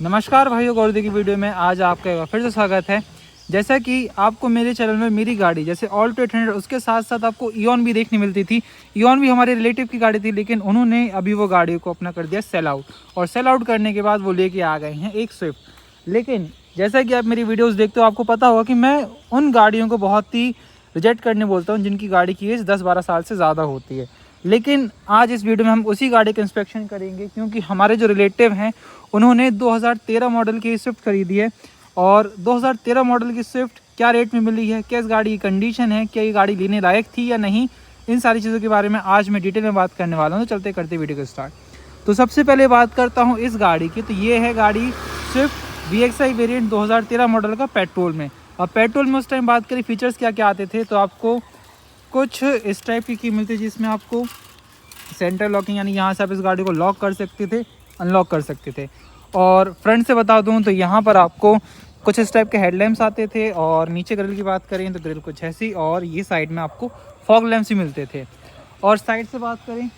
नमस्कार भाइयों, गौरव की वीडियो में आज आपका फिर से स्वागत है। जैसा कि आपको मेरे चैनल में मेरी गाड़ी जैसे ऑल्टो 800 उसके साथ साथ आपको ईओन भी देखने मिलती थी। ईओन भी हमारे रिलेटिव की गाड़ी थी, लेकिन उन्होंने अभी वो गाड़ी को अपना कर दिया सेल आउट, और सेल आउट करने के बाद वो लेके आ गए हैं एक स्विफ्ट। लेकिन जैसा कि आप मेरी वीडियोज़ देखते हो, आपको पता होगा कि मैं उन गाड़ियों को बहुत ही रिजेक्ट करने बोलता हूँ जिनकी गाड़ी की एज 10-12 साल से ज़्यादा होती है। लेकिन आज इस वीडियो में हम उसी गाड़ी का इंस्पेक्शन करेंगे, क्योंकि हमारे जो रिलेटिव हैं उन्होंने 2013 मॉडल की स्विफ्ट खरीदी है। और 2013 मॉडल की स्विफ्ट क्या रेट में मिली है, क्या इस गाड़ी की कंडीशन है, क्या ये गाड़ी लेने लायक थी या नहीं, इन सारी चीज़ों के बारे में आज मैं डिटेल में बात करने वाला हूँ। तो चलते करते वीडियो को स्टार्ट। तो सबसे पहले बात करता हूँ इस गाड़ी की। तो ये है गाड़ी स्विफ्ट VXI वेरिएंट 2013 मॉडल का पेट्रोल में। और पेट्रोल में उस टाइम बात करें फीचर्स क्या क्या आते थे, तो आपको कुछ इस टाइप की मिलती थी जिसमें आपको सेंटर लॉकिंग, यानी यहाँ से आप इस गाड़ी को लॉक कर सकते थे, अनलॉक कर सकते थे। और फ्रंट से बता दूँ तो यहाँ पर आपको कुछ इस टाइप के हेडलैम्प्स आते थे। और नीचे ग्रिल की बात करें तो ग्रिल कुछ ऐसी, और ये साइड में आपको फॉग लैम्प्स भी मिलते थे। और साइड से बात करें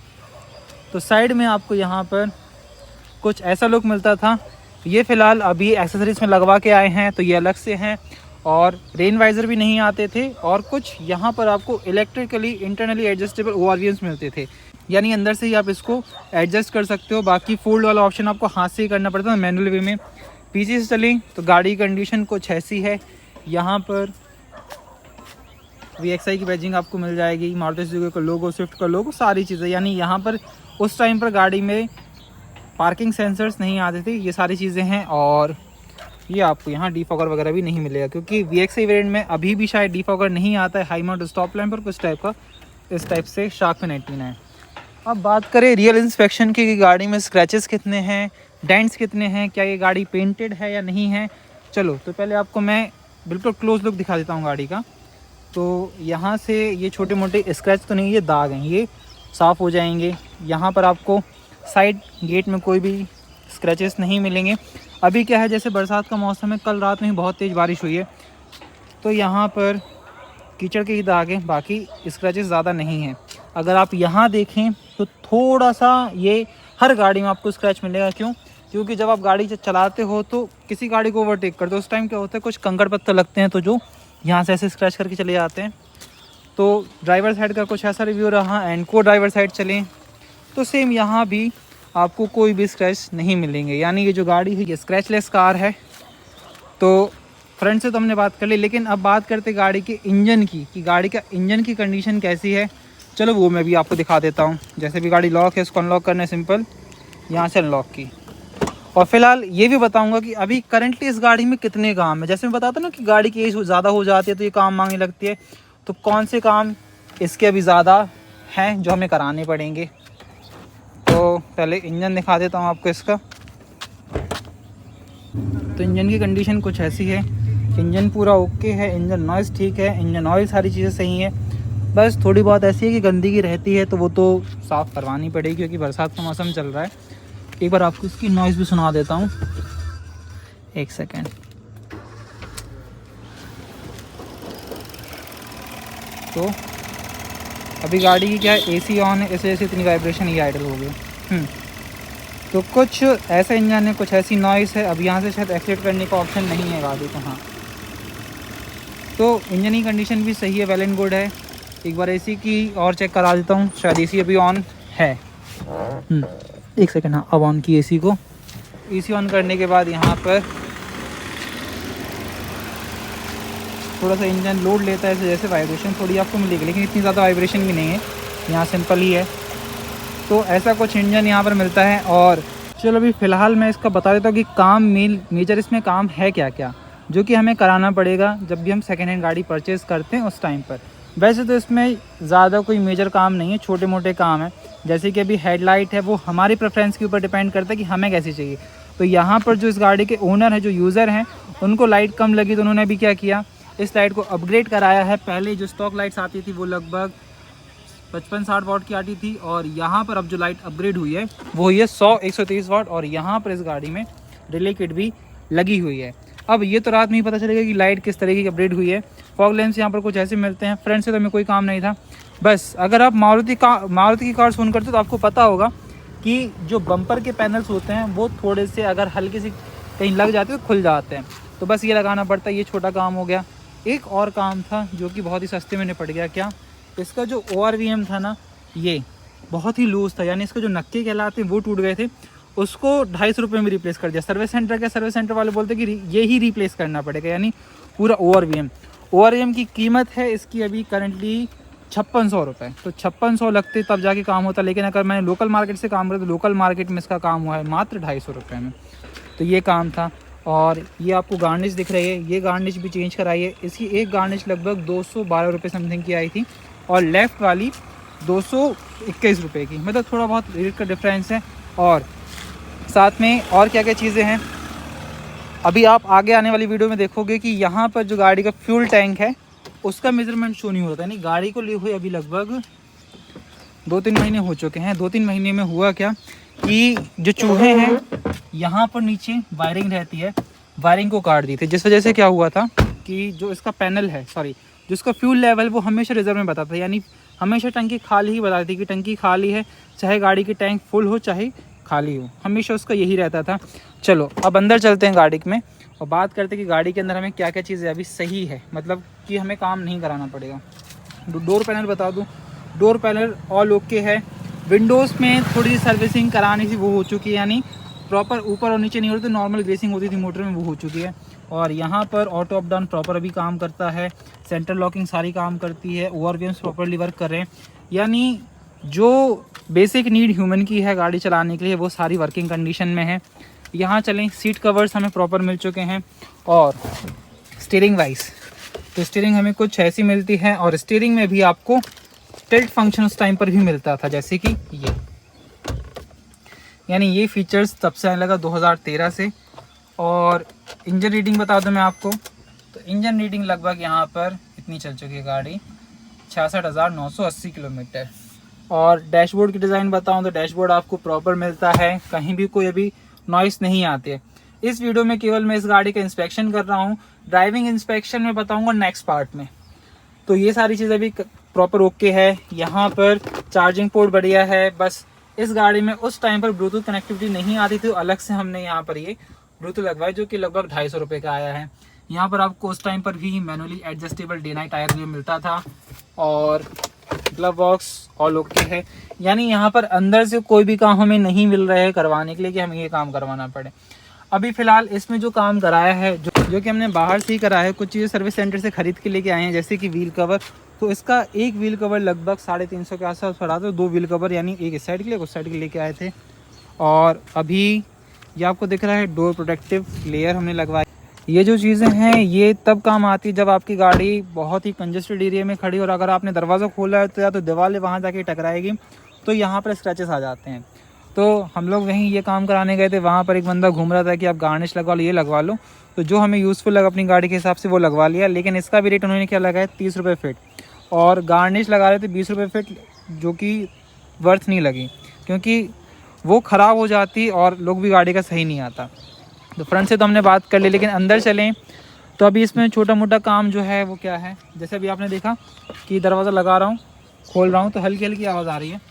तो साइड में आपको यहाँ पर कुछ ऐसा लुक मिलता था। ये फ़िलहाल अभी एक्सेसरीज में लगवा के आए हैं, तो ये अलग से हैं। और रेन वाइज़र भी नहीं आते थे। और कुछ यहाँ पर आपको इलेक्ट्रिकली इंटरनली एडजस्टेबल ORVMs मिलते थे, यानी अंदर से ही आप इसको एडजस्ट कर सकते हो। बाकी फोल्ड वाला ऑप्शन आपको हाथ से ही करना पड़ता है मैनुअल वे में। पीछे से चलें तो गाड़ी की कंडीशन कुछ ऐसी है। यहाँ पर VXI की बैजिंग आपको मिल जाएगी, मारुति सुजुकी का लोगो, स्विफ्ट का लोगो, सारी चीज़ें। यानी यहाँ पर उस टाइम पर गाड़ी में पार्किंग सेंसर्स नहीं आते थे, ये सारी चीज़ें हैं। और ये आपको यहाँ डीफॉगर वगैरह भी नहीं मिलेगा, क्योंकि VXI वेरिएंट में अभी भी शायद डीफॉगर नहीं आता है। हाई माउंट स्टॉप लैंप पर कुछ टाइप का इस टाइप से शार्क फिन 18 है। अब बात करें रियल इंस्पेक्शन की कि गाड़ी में स्क्रैचेस कितने हैं, डेंट्स कितने हैं, क्या ये गाड़ी पेंटेड है या नहीं है। चलो तो पहले आपको मैं बिल्कुल क्लोज लुक दिखा देता हूँ गाड़ी का। तो यहाँ से ये छोटे मोटे स्क्रैच तो नहीं, ये दाग हैं, ये साफ़ हो जाएंगे। यहाँ पर आपको साइड गेट में कोई भी स्क्रैचेस नहीं मिलेंगे। अभी क्या है, जैसे बरसात का मौसम है, कल रात में ही बहुत तेज़ बारिश हुई है, तो यहाँ पर कीचड़ के ही दाग हैं, बाकी स्क्रैचेस ज़्यादा नहीं हैं। अगर आप यहाँ देखें तो थोड़ा सा ये हर गाड़ी में आपको स्क्रैच मिलेगा। क्यों? क्योंकि जब आप गाड़ी चलाते हो तो किसी गाड़ी को ओवरटेक करते हो, उस टाइम क्या होता है, कुछ कंकड़ पत्थर लगते हैं तो जो यहाँ से ऐसे स्क्रैच करके चले जाते हैं। तो ड्राइवर साइड का कुछ ऐसा रिव्यू रहा। एंड को ड्राइवर साइड चलें तो सेम यहाँ भी आपको कोई भी स्क्रैच नहीं मिलेंगे, यानी ये जो गाड़ी है ये स्क्रैचलेस कार है। तो फ्रंट से तो हमने बात कर ली, लेकिन अब बात करते गाड़ी के इंजन की कि गाड़ी का इंजन की कंडीशन कैसी है। चलो वो मैं भी आपको दिखा देता हूँ। जैसे भी गाड़ी लॉक है, इसको अनलॉक करना है सिंपल, यहाँ से अनलॉक की। और फिलहाल ये भी बताऊँगा कि अभी करंटली इस गाड़ी में कितने काम है। जैसे मैं बताता ना कि गाड़ी की एज ज़्यादा हो जाती है तो ये काम मांगने लगती है, तो कौन से काम इसके अभी ज़्यादा हैं जो हमें कराने पड़ेंगे। तो पहले इंजन दिखा देता हूँ आपको इसका। तो इंजन की कंडीशन कुछ ऐसी है। इंजन पूरा ओके है, इंजन नॉइज़ ठीक है, इंजन ऑयल सारी चीज़ें सही हैं। बस थोड़ी बहुत ऐसी है कि गंदगी रहती है, तो वो तो साफ़ करवानी पड़ेगी, क्योंकि बरसात का मौसम चल रहा है। एक बार आपको इसकी नॉइज़ भी सुना देता हूँ, एक सेकेंड। तो अभी गाड़ी की क्या है, AC ऑन है, इस वजह से इतनी वाइब्रेशन ये आइडल हो गई। तो कुछ ऐसा इंजन है, कुछ ऐसी नॉइज़ है। अब यहाँ से शायद एक्सीलेट करने का ऑप्शन नहीं है गाड़ी को। हाँ, तो इंजन की कंडीशन भी सही है, वेल एंड गुड है। एक बार AC की और चेक करा देता हूँ, शायद AC अभी ऑन है। एक सेकेंड। हाँ, अब ऑन की AC को। AC ऑन करने के बाद यहाँ पर थोड़ा सा इंजन लोड लेता है, जैसे वाइब्रेशन थोड़ी आपको मिलेगी, लेकिन इतनी ज़्यादा वाइब्रेशन भी नहीं है, यहाँ सिंपल ही है। तो ऐसा कुछ इंजन यहाँ पर मिलता है। और चलो अभी फ़िलहाल मैं इसका बता देता हूँ कि काम मेजर इसमें काम है क्या क्या, जो कि हमें कराना पड़ेगा जब भी हम सेकेंड हैंड गाड़ी परचेज़ करते हैं उस टाइम पर। वैसे तो इसमें ज़्यादा कोई मेजर काम नहीं है, छोटे मोटे काम है। जैसे कि अभी हेडलाइट है, वो हमारी प्रेफरेंस के ऊपर डिपेंड करता है कि हमें कैसी चाहिए। तो यहाँ पर जो इस गाड़ी के ओनर हैं, जो यूज़र हैं, उनको लाइट कम लगी तो उन्होंने अभी क्या किया, इस लाइट को अपग्रेड कराया है। पहले जो स्टॉक लाइट्स आती थी वो लगभग 55-60 वाट की आती थी, और यहाँ पर अब जो लाइट अपग्रेड हुई है वो हुई है 100-130 वाट। और यहाँ पर इस गाड़ी में रिले किट भी लगी हुई है। अब ये तो रात में ही पता चलेगा कि लाइट किस तरीके की अपग्रेड हुई है। फॉग लैंप्स यहाँ पर कुछ ऐसे मिलते हैं। फ्रंट से तो हमें कोई काम नहीं था। बस अगर आप मारुति की कार सुन करते तो आपको पता होगा कि जो बम्पर के पैनल्स होते हैं वो थोड़े से अगर हल्के से कहीं लग जाते तो खुल जाते हैं, तो बस ये लगाना पड़ता है। ये छोटा काम हो गया। एक और काम था जो कि बहुत ही सस्ते में निपट गया। क्या, इसका जो ORVM था ना, ये बहुत ही लूज़ था, यानी इसके जो नक्के कहलाते हैं वो टूट गए थे। उसको 250 रुपये में रिप्लेस कर दिया। सर्विस सेंटर के सर्विस सेंटर वाले बोलते कि ये ही रिप्लेस करना पड़ेगा, यानी पूरा ORVM की कीमत है इसकी अभी करंटली 5600 रुपये। तो 5600 लगते तब जाके काम होता, लेकिन अगर मैंने लोकल मार्केट से काम करा तो लोकल मार्केट में इसका काम हुआ है मात्र 250 रुपये में। तो ये काम था। और ये आपको गार्निश दिख रही है, ये गार्निश भी चेंज कराई है। इसकी एक गार्निश लगभग 212 रुपये समथिंग की आई थी और लेफ़्ट वाली 221 रुपये की, मतलब थोड़ा बहुत रेट का डिफरेंस है। और साथ में और क्या क्या चीज़ें हैं अभी आप आगे आने वाली वीडियो में देखोगे कि यहाँ पर जो गाड़ी का फ्यूल टैंक है उसका मेजरमेंट शो नहीं होता, यानी गाड़ी को लिए हुए अभी लगभग 2-3 महीने हो चुके हैं। 2-3 महीने में हुआ क्या कि जो चूहे हैं यहाँ पर नीचे वायरिंग रहती है, वायरिंग को काट दी थी, जिस वजह से क्या हुआ था कि जो इसका पैनल है, जो इसका फ्यूल लेवल वो हमेशा रिजर्व में बताता है, यानी हमेशा टंकी खाली ही बताती थी कि टंकी खाली है, चाहे गाड़ी की टैंक फुल हो चाहे खाली हो, हमेशा उसका यही रहता था। चलो अब अंदर चलते हैं गाड़ी में और बात करते हैं कि गाड़ी के अंदर हमें क्या क्या चीज़ें अभी सही है, मतलब कि हमें काम नहीं कराना पड़ेगा। डोर पैनल बता दूँ, डोर पैनल ऑल ओके है। विंडोज़ में थोड़ी सी सर्विसिंग करानी थी, वो हो चुकी है, यानी प्रॉपर ऊपर और नीचे नहीं होती, नॉर्मल ग्रेसिंग होती थी मोटर में, वो हो चुकी है। और यहाँ पर ऑटो अप डाउन प्रॉपर अभी काम करता है, सेंटर लॉकिंग सारी काम करती है, ORVMs प्रॉपरली वर्क कर रहे हैं, यानी जो बेसिक नीड ह्यूमन की है गाड़ी चलाने के लिए वो सारी वर्किंग कंडीशन में है। यहाँ चलें, सीट कवर्स हमें प्रॉपर मिल चुके हैं। और स्टीयरिंग वाइज तो स्टीयरिंग हमें कुछ ऐसी मिलती है, और स्टीयरिंग में भी आपको टिल्ट फंक्शन उस टाइम पर भी मिलता था, जैसे कि ये, यानी ये फीचर्स तब से आने लगा 2013 से। और इंजन रीडिंग बता दूं मैं आपको, तो इंजन रीडिंग लगभग यहाँ पर इतनी चल चुकी है गाड़ी, 66,980 किलोमीटर। और डैशबोर्ड की डिज़ाइन बताऊं तो डैशबोर्ड आपको प्रॉपर मिलता है, कहीं भी कोई अभी नॉइस नहीं आती है। इस वीडियो में केवल मैं इस गाड़ी का इंस्पेक्शन कर रहा हूँ, ड्राइविंग इंस्पेक्शन में बताऊँगा नेक्स्ट पार्ट में। तो ये सारी चीज़ें भी प्रॉपर ओके है। यहाँ पर चार्जिंग पोर्ट बढ़िया है। बस इस गाड़ी में उस टाइम पर ब्लूटूथ कनेक्टिविटी नहीं आती थी, अलग से हमने यहाँ पर ये ब्लूटूथ लगवाया जो कि लगभग 250 रुपये का आया है। यहाँ पर आपको उस टाइम पर भी manually adjustable day night tyre भी मिलता था। और ग्लव बॉक्स ऑल ओके है, यानी यहाँ पर अंदर से कोई भी काम हमें नहीं मिल रहा है करवाने के लिए कि हमें ये काम करवाना पड़े। अभी फ़िलहाल इसमें जो काम कराया है, जो कि हमने बाहर से ही कराया है, कुछ चीज़ें सर्विस सेंटर से ख़रीद के लेके आए हैं, जैसे कि व्हील कवर। तो इसका एक व्हील कवर लगभग 350 के आसपास पड़ा था, 2 व्हील कवर, यानी एक इस साइड के लिए उस साइड के लेके आए थे। और अभी ये आपको दिख रहा है डोर प्रोटेक्टिव लेयर हमने लगवाई। ये जो चीज़ें हैं ये तब काम आती है जब आपकी गाड़ी बहुत ही कंजेस्टेड एरिया में खड़ी, और अगर आपने दरवाज़ा खोला है तो या तो दीवार वहाँ जाके टकराएगी, तो यहाँ पर स्क्रैचेस आ जाते हैं। तो हम लोग वहीं ये काम कराने गए थे, वहाँ पर एक बंदा घूम रहा था कि आप गार्निश लगवा लो, ये लगवा लो। तो जो हमें यूज़फुल लगा अपनी गाड़ी के हिसाब से वो लगवा लिया, लेकिन इसका भी रेट उन्होंने क्या लगाया 30 रुपये फिट, और गार्निश लगा रहे थे 20 रुपये फिट, जो कि वर्थ नहीं लगी क्योंकि वो ख़राब हो जाती और लुक भी गाड़ी का सही नहीं आता। तो फ्रंट से तो हमने बात कर ली, लेकिन अंदर चलें तो अभी इसमें छोटा मोटा काम जो है वो क्या है, जैसे अभी आपने देखा कि दरवाज़ा लगा रहा हूँ, खोल रहा हूँ तो हल्की हल्की आवाज़ आ रही है।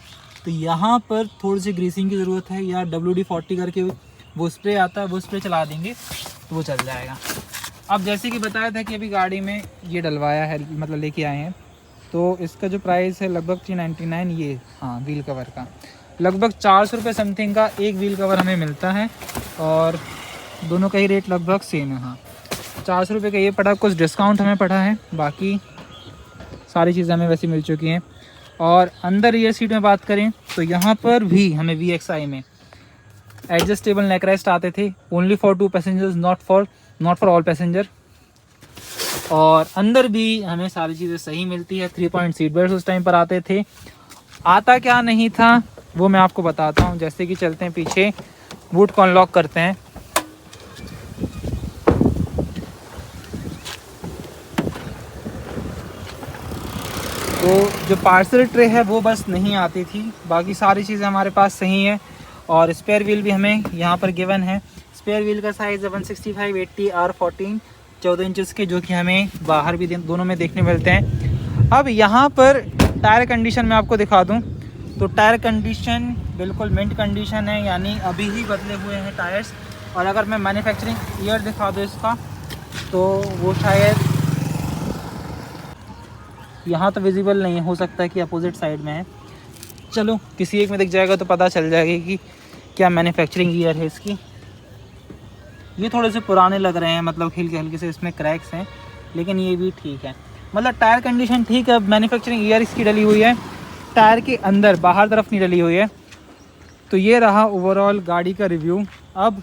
तो यहाँ पर थोड़ी सी ग्रीसिंग की ज़रूरत है, या WD-40 करके वो स्प्रे आता है, वो स्प्रे चला देंगे तो वो चल जाएगा। अब जैसे कि बताया था कि अभी गाड़ी में ये डलवाया है, मतलब लेके आए हैं, तो इसका जो प्राइस है लगभग 399, ये हाँ व्हील कवर का लगभग 400 रुपये समथिंग का एक व्हील कवर हमें मिलता है, और दोनों का ही रेट लगभग सेम है। हाँ 400 रुपये का ये पड़ा, कुछ डिस्काउंट हमें पड़ा है, बाकी सारी चीज़ें हमें वैसे मिल चुकी हैं। और अंदर रियर सीट में बात करें तो यहाँ पर भी हमें VXI में एडजस्टेबल नेक रेस्ट आते थे, only for 2 passengers, not for all passenger. और अंदर भी हमें सारी चीज़ें सही मिलती है। 3 पॉइंट सीट बेल्ट उस टाइम पर आते थे। आता क्या नहीं था वो मैं आपको बताता हूँ, जैसे कि चलते हैं पीछे, बूट को अनलॉक करते हैं। तो जो पार्सल ट्रे है वो बस नहीं आती थी, बाकी सारी चीज़ें हमारे पास सही है। और स्पेयर व्हील भी हमें यहाँ पर गिवन है। स्पेयर व्हील का साइज़ है 165/80 R14 14 इंचज़ के, जो कि हमें बाहर भी दोनों में देखने मिलते हैं। अब यहाँ पर टायर कंडीशन मैं आपको दिखा दूँ तो टायर कंडीशन बिल्कुल मिंट कंडीशन है, यानी अभी ही बदले हुए हैं टायर्स। और अगर मैं मैन्युफैक्चरिंग ईयर दिखा दूँ इसका, तो वो शायद यहाँ तो विजिबल नहीं है, हो सकता है कि अपोजिट साइड में है। चलो किसी एक में दिख जाएगा तो पता चल जाएगा कि क्या मैन्युफैक्चरिंग ईयर है इसकी। ये थोड़े से पुराने लग रहे हैं, मतलब हल्के हल्के से इसमें क्रैक्स हैं, लेकिन ये भी ठीक है, मतलब टायर कंडीशन ठीक है। मैन्युफैक्चरिंग ईयर इसकी डली हुई है, टायर के अंदर, बाहर तरफ नहीं डली हुई है। तो ये रहा ओवरऑल गाड़ी का रिव्यू। अब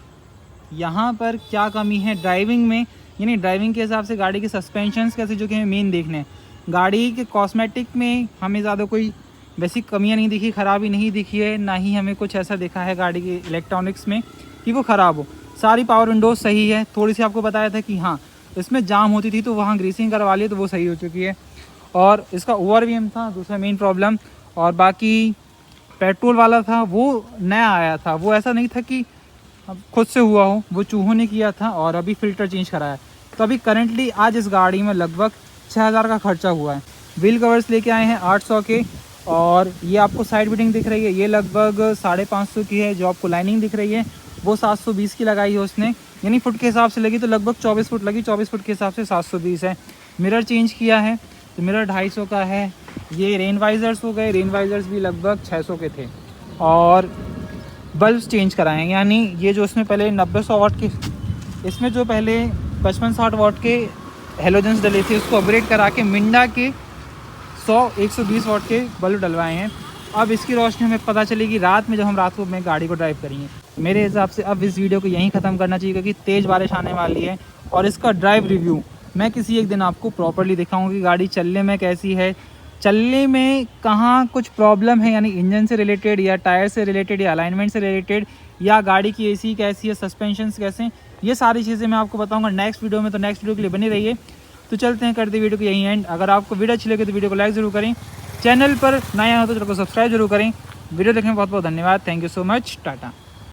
यहाँ पर क्या कमी है ड्राइविंग में, यानी ड्राइविंग के हिसाब से गाड़ी के सस्पेंशंस कैसे, जो कि हमें मेन देखने हैं। गाड़ी के कॉस्मेटिक में हमें ज़्यादा कोई बेसिक कमियां नहीं दिखी, ख़राबी नहीं दिखी है, ना ही हमें कुछ ऐसा दिखा है गाड़ी के इलेक्ट्रॉनिक्स में कि वो ख़राब हो। सारी पावर विंडोज़ सही है। थोड़ी सी आपको बताया था कि हाँ इसमें जाम होती थी, तो वहाँ ग्रीसिंग करवा ली, तो वो सही हो चुकी है। और इसका ओवरवीएम था दूसरा मेन प्रॉब्लम, और बाकी पेट्रोल वाला था वो नया आया था, वो ऐसा नहीं था कि खुद से हुआ हो, वो चूहों ने किया था और अभी फ़िल्टर चेंज कराया। तो अभी करंटली आज इस गाड़ी में लगभग 6000 का खर्चा हुआ है। व्हील कवर्स लेके आए हैं 800 के, और ये आपको साइड बिटिंग दिख रही है, ये लगभग 550 की है। जो आपको लाइनिंग दिख रही है वो 720 की लगाई है उसने, यानी फुट के हिसाब से लगी तो लगभग 24 फुट लगी, 24 फुट के हिसाब से 720 है। मिरर चेंज किया है तो मिरर 250 का है। ये रेन वाइजर्स हो गए, रेन वाइजर्स भी लगभग 600 के थे। और बल्ब चेंज कराएँ, यानी ये जो इसमें पहले 900 वाट के, इसमें जो पहले 55-60 वाट के हेलोजन्स डले थे उसको अपग्रेड करा के मिंडा के 100-120 वाट के बल्ब डलवाए हैं। अब इसकी रोशनी हमें पता चलेगी रात में, जब हम रात को में गाड़ी को ड्राइव करेंगे। मेरे हिसाब से अब इस वीडियो को यहीं ख़त्म करना चाहिए, क्योंकि तेज़ बारिश आने वाली है। और इसका ड्राइव रिव्यू मैं किसी एक दिन आपको प्रॉपर्ली दिखाऊंगा कि गाड़ी चलने में कैसी है, चलने में कहाँ कुछ प्रॉब्लम है, यानी इंजन से रिलेटेड या टायर से रिलेटेड या अलाइनमेंट से रिलेटेड, या गाड़ी की एसी कैसी है, सस्पेंशन कैसे हैं, ये सारी चीज़ें मैं आपको बताऊंगा नेक्स्ट वीडियो में। तो नेक्स्ट वीडियो के लिए बने रहिए। तो चलते हैं, करते वीडियो को यहीं एंड। अगर आपको वीडियो अच्छी लगे तो वीडियो को लाइक ज़रूर करें, चैनल पर नया हो तो चैनल को सब्सक्राइब जरूर करें। वीडियो देखने में बहुत बहुत धन्यवाद। Thank you so much, Tata.